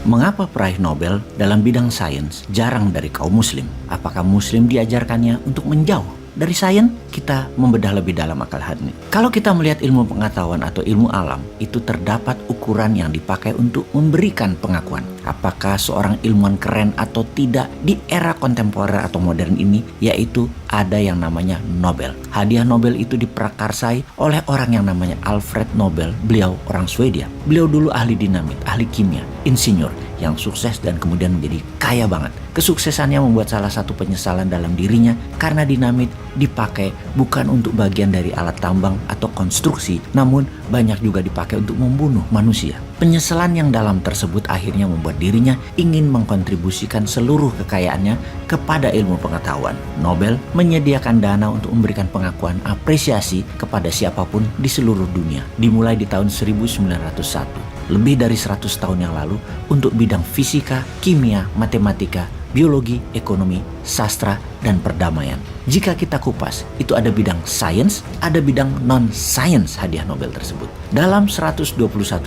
Mengapa peraih Nobel dalam bidang sains jarang dari kaum muslim? Apakah muslim diajarkannya untuk menjauh dari sains? Kita membedah lebih dalam akal hati. Kalau kita melihat ilmu pengetahuan atau ilmu alam, itu terdapat ukuran yang dipakai untuk memberikan pengakuan. Apakah seorang ilmuwan keren atau tidak di era kontemporer atau modern ini, yaitu ada yang namanya Nobel. Hadiah Nobel itu diprakarsai oleh orang yang namanya Alfred Nobel. Beliau orang Swedia. Beliau dulu ahli dinamit, ahli kimia, insinyur yang sukses dan kemudian menjadi kaya banget. Kesuksesannya membuat salah satu penyesalan dalam dirinya karena dinamit dipakai bukan untuk bagian dari alat tambang atau konstruksi, namun banyak juga dipakai untuk membunuh manusia. Penyesalan yang dalam tersebut akhirnya membuat dirinya ingin mengkontribusikan seluruh kekayaannya kepada ilmu pengetahuan. Nobel menyediakan dana untuk memberikan pengakuan apresiasi kepada siapapun di seluruh dunia, dimulai di tahun 1901. Lebih dari 100 tahun yang lalu untuk bidang fisika, kimia, matematika, biologi, ekonomi, sastra, dan perdamaian. Jika kita kupas, itu ada bidang sains, ada bidang non-sains hadiah Nobel tersebut. Dalam 121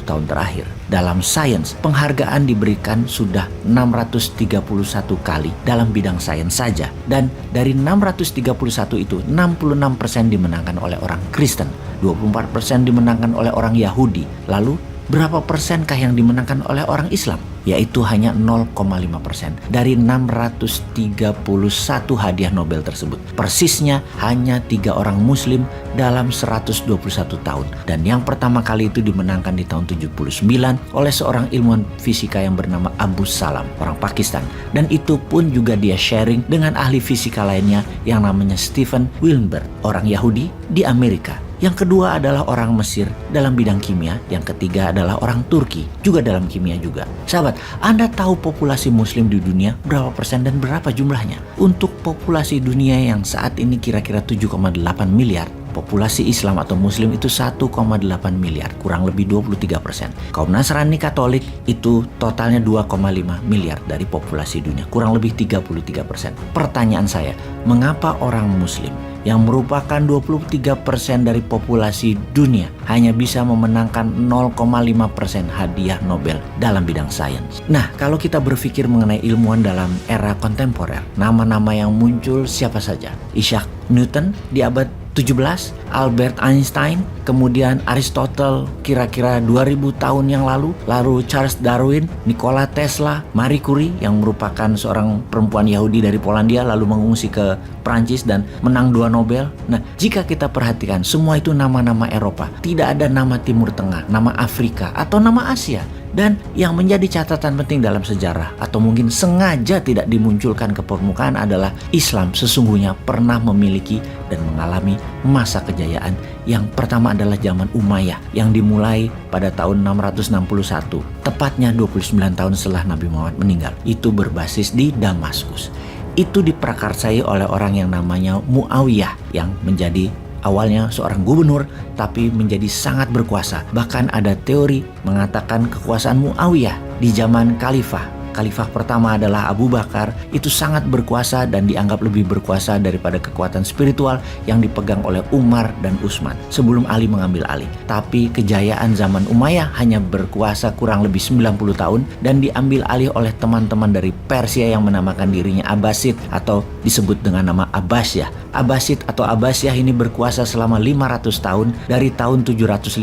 tahun terakhir, dalam sains, penghargaan diberikan sudah 631 kali dalam bidang sains saja. Dan dari 631 itu, 66% dimenangkan oleh orang Kristen, 24% dimenangkan oleh orang Yahudi. Lalu, berapa persenkah yang dimenangkan oleh orang Islam? Yaitu hanya 0,5% dari 631 hadiah Nobel tersebut. Persisnya hanya 3 orang muslim dalam 121 tahun. Dan yang pertama kali itu dimenangkan di tahun 79 oleh seorang ilmuwan fisika yang bernama Abdus Salam, orang Pakistan. Dan itu pun juga dia sharing dengan ahli fisika lainnya yang namanya Stephen Willenberg, orang Yahudi di Amerika. Yang kedua adalah orang Mesir dalam bidang kimia. Yang ketiga adalah orang Turki juga dalam kimia juga. Sahabat, Anda tahu populasi muslim di dunia berapa persen dan berapa jumlahnya? Untuk populasi dunia yang saat ini kira-kira 7,8 miliar, populasi Islam atau Muslim itu 1,8 miliar, kurang lebih 23%. Kaum Nasrani Katolik itu totalnya 2,5 miliar dari populasi dunia, kurang lebih 33%. Pertanyaan saya, mengapa orang Muslim yang merupakan 23% dari populasi dunia hanya bisa memenangkan 0,5% hadiah Nobel dalam bidang sains? Nah, kalau kita berpikir mengenai ilmuwan dalam era kontemporer, nama-nama yang muncul siapa saja? Isaac Newton di abad 17, Albert Einstein, kemudian Aristotle kira-kira 2000 tahun yang lalu Charles Darwin, Nikola Tesla, Marie Curie yang merupakan seorang perempuan Yahudi dari Polandia lalu mengungsi ke Prancis dan menang 2 Nobel. Nah, jika kita perhatikan semua itu nama-nama Eropa, tidak ada nama Timur Tengah, nama Afrika atau nama Asia. Dan yang menjadi catatan penting dalam sejarah atau mungkin sengaja tidak dimunculkan ke permukaan adalah Islam sesungguhnya pernah memiliki dan mengalami masa kejayaan. Yang pertama adalah zaman Umayyah yang dimulai pada tahun 661, tepatnya 29 tahun setelah Nabi Muhammad meninggal. Itu berbasis di Damaskus. Itu diprakarsai oleh orang yang namanya Muawiyah yang menjadi awalnya seorang gubernur tapi menjadi sangat berkuasa. Bahkan ada teori mengatakan kekuasaan Muawiyah di zaman khalifah pertama adalah Abu Bakar itu sangat berkuasa dan dianggap lebih berkuasa daripada kekuatan spiritual yang dipegang oleh Umar dan Utsman sebelum Ali mengambil alih. Tapi kejayaan zaman Umayyah hanya berkuasa kurang lebih 90 tahun dan diambil alih oleh teman-teman dari Persia yang menamakan dirinya Abbasid atau disebut dengan nama Abbasiyah. Abbasid atau Abbasiyah ini berkuasa selama 500 tahun dari tahun 750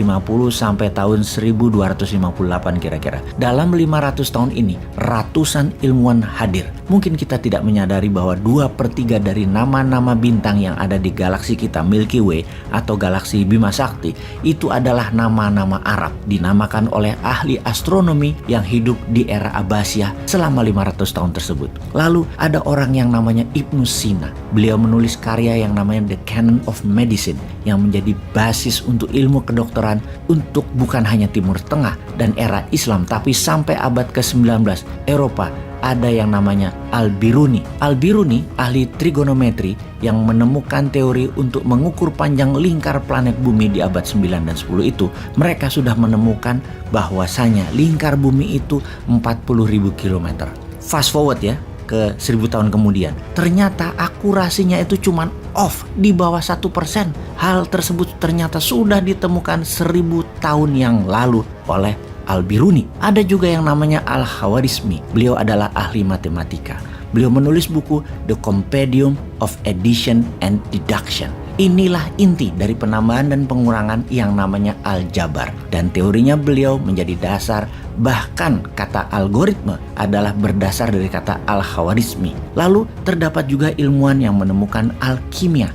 sampai tahun 1258 kira-kira. Dalam 500 tahun ini ratusan ilmuwan hadir. Mungkin kita tidak menyadari bahwa 2/3 dari nama-nama bintang yang ada di galaksi kita Milky Way atau galaksi Bima Sakti itu adalah nama-nama Arab dinamakan oleh ahli astronomi yang hidup di era Abbasiyah selama 500 tahun tersebut. Lalu ada orang yang namanya Ibnu Sina. Beliau menulis karya yang namanya The Canon of Medicine yang menjadi basis untuk ilmu kedokteran untuk bukan hanya Timur Tengah dan era Islam tapi sampai abad ke-19 Eropa. Ada yang namanya Al-Biruni. Al-Biruni ahli trigonometri yang menemukan teori untuk mengukur panjang lingkar planet bumi di abad 9 dan 10 itu. Mereka sudah menemukan bahwasanya lingkar bumi itu 40.000 km. Fast forward ya ke 1000 tahun kemudian, ternyata akurasinya itu cuma off di bawah 1%. Hal tersebut ternyata sudah ditemukan 1000 tahun yang lalu oleh Al-Biruni. Ada juga yang namanya Al-Khawarizmi. Beliau adalah ahli matematika. Beliau menulis buku The Compendium of Addition and Deduction. Inilah inti dari penambahan dan pengurangan yang namanya aljabar. Dan teorinya beliau menjadi dasar, bahkan kata algoritma adalah berdasar dari kata al-Khawarizmi. Lalu terdapat juga ilmuwan yang menemukan alkimia,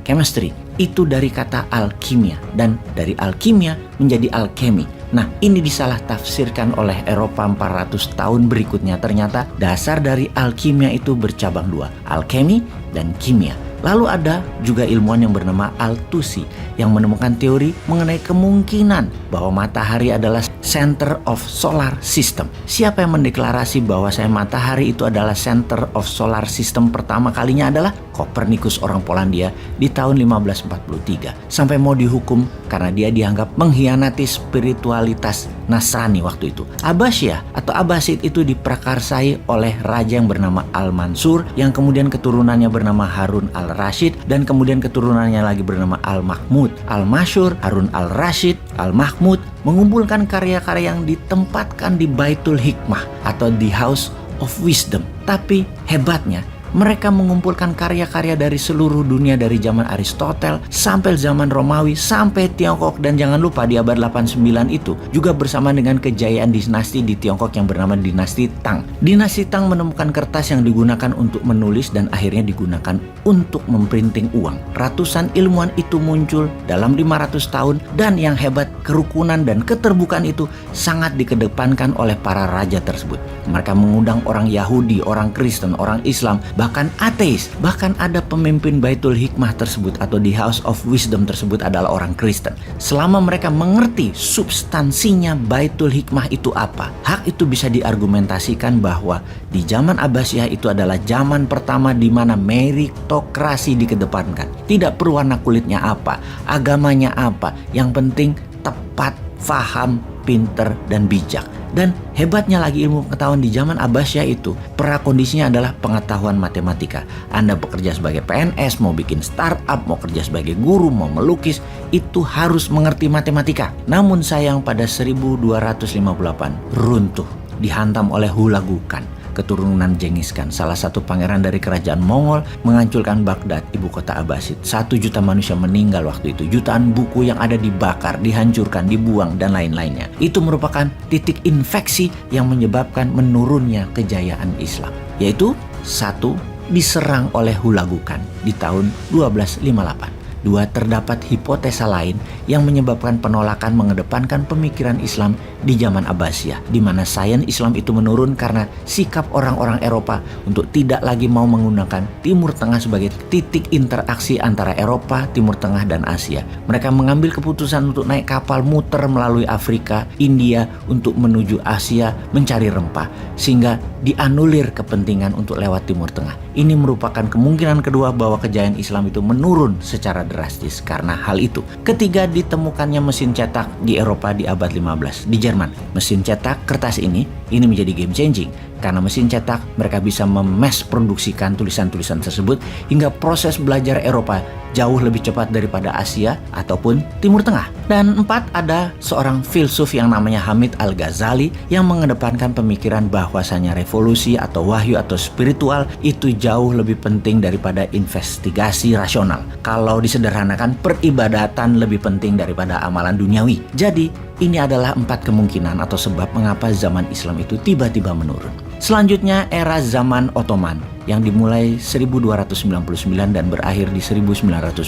chemistry. Itu dari kata alkimia, dan dari alkimia menjadi alkemi. Nah, ini disalah tafsirkan oleh Eropa 400 tahun berikutnya. Ternyata dasar dari alkimia itu bercabang dua, alkemi dan kimia. Lalu ada juga ilmuwan yang bernama Al-Tusi yang menemukan teori mengenai kemungkinan bahwa matahari adalah center of solar system. Siapa yang mendeklarasi bahwa matahari itu adalah center of solar system pertama kalinya adalah Kopernikus, orang Polandia, di tahun 1543. Sampai mau dihukum karena dia dianggap mengkhianati spiritualitas Nasrani waktu itu. Abbasiyah atau Abbasid itu diprakarsai oleh raja yang bernama Al-Mansur, yang kemudian keturunannya bernama Harun Al-Rashid, dan kemudian keturunannya lagi bernama Al-Mahmud. Al-Masyur, Harun Al-Rashid, Al-Mahmud mengumpulkan karya-karya yang ditempatkan di Baitul Hikmah atau di House of Wisdom. Tapi hebatnya, mereka mengumpulkan karya-karya dari seluruh dunia, dari zaman Aristoteles sampai zaman Romawi sampai Tiongkok, dan jangan lupa di abad 89 itu juga bersama dengan kejayaan dinasti di Tiongkok yang bernama dinasti Tang. Dinasti Tang menemukan kertas yang digunakan untuk menulis dan akhirnya digunakan untuk memprinting uang. Ratusan ilmuwan itu muncul dalam 500 tahun, dan yang hebat, kerukunan dan keterbukaan itu sangat dikedepankan oleh para raja tersebut. Mereka mengundang orang Yahudi, orang Kristen, orang Islam, bahkan ateis. Bahkan ada pemimpin Baitul Hikmah tersebut atau di House of Wisdom tersebut adalah orang Kristen. Selama mereka mengerti substansinya Baitul Hikmah itu apa, hak itu bisa diargumentasikan bahwa di zaman Abbasiyah itu adalah zaman pertama di mana meritokrasi dikedepankan. Tidak perlu warna kulitnya apa, agamanya apa, yang penting tepat, faham, pinter, dan bijak. Dan hebatnya lagi ilmu pengetahuan di zaman Abbasiyah itu prakondisinya adalah pengetahuan matematika. Anda bekerja sebagai PNS, mau bikin startup, mau kerja sebagai guru, mau melukis, itu harus mengerti matematika. Namun sayang pada 1258 runtuh, dihantam oleh Hulagukan, keturunan Genghis Khan, salah satu pangeran dari kerajaan Mongol, menghancurkan Baghdad, ibu kota Abbasid. 1 juta manusia meninggal waktu itu. Jutaan buku yang ada dibakar, dihancurkan, dibuang, dan lain-lainnya. Itu merupakan titik infeksi yang menyebabkan menurunnya kejayaan Islam. Yaitu, 1, diserang oleh Hulagukan di tahun 1258. 2, terdapat hipotesa lain yang menyebabkan penolakan mengedepankan pemikiran Islam di zaman Abbasiyah, di mana sains Islam itu menurun karena sikap orang-orang Eropa untuk tidak lagi mau menggunakan Timur Tengah sebagai titik interaksi antara Eropa, Timur Tengah, dan Asia. Mereka mengambil keputusan untuk naik kapal muter melalui Afrika, India untuk menuju Asia mencari rempah, sehingga dianulir kepentingan untuk lewat Timur Tengah. Ini merupakan kemungkinan kedua bahwa kejayaan Islam itu menurun secara drastis karena hal itu. Ketiga, ditemukannya mesin cetak di Eropa di abad 15 di Jerman. Mesin cetak kertas ini menjadi game changing. Karena mesin cetak, mereka bisa memes produksikan tulisan-tulisan tersebut hingga proses belajar Eropa jauh lebih cepat daripada Asia ataupun Timur Tengah. Dan 4, ada seorang filsuf yang namanya Hamid Al-Ghazali yang mengedepankan pemikiran bahwasanya revolusi atau wahyu atau spiritual itu jauh lebih penting daripada investigasi rasional. Kalau disederhanakan, peribadatan lebih penting daripada amalan duniawi. Jadi, ini adalah 4 kemungkinan atau sebab mengapa zaman Islam itu tiba-tiba menurun. Selanjutnya era zaman Ottoman yang dimulai 1299 dan berakhir di 1922,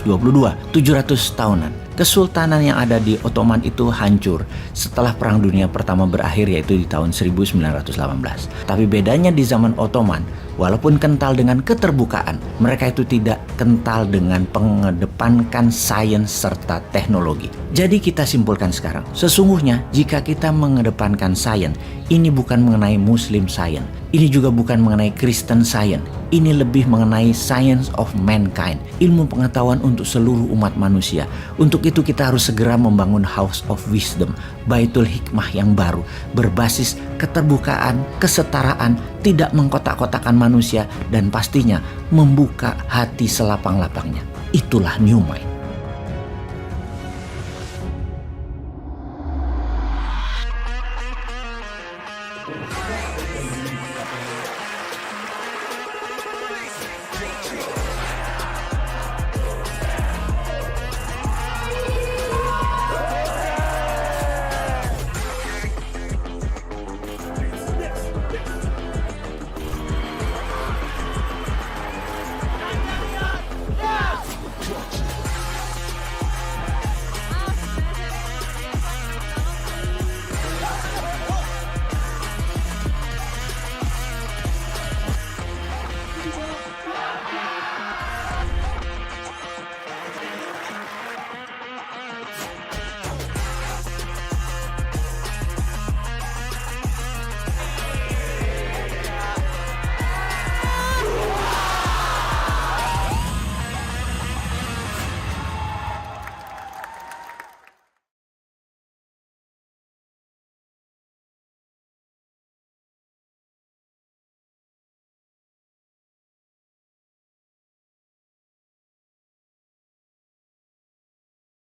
700 tahunan. Kesultanan yang ada di Ottoman itu hancur setelah Perang Dunia Pertama berakhir, yaitu di tahun 1918. Tapi bedanya di zaman Ottoman, walaupun kental dengan keterbukaan, mereka itu tidak kental dengan mengedepankan sains serta teknologi. Jadi kita simpulkan sekarang, sesungguhnya jika kita mengedepankan sains, ini bukan mengenai Muslim Science, ini juga bukan mengenai Kristen Science, ini lebih mengenai science of mankind, ilmu pengetahuan untuk seluruh umat manusia. Untuk itu kita harus segera membangun House of Wisdom, Baitul Hikmah yang baru, berbasis keterbukaan, kesetaraan, tidak mengkotak-kotakan manusia, dan pastinya membuka hati selapang-lapangnya. Itulah New Mind.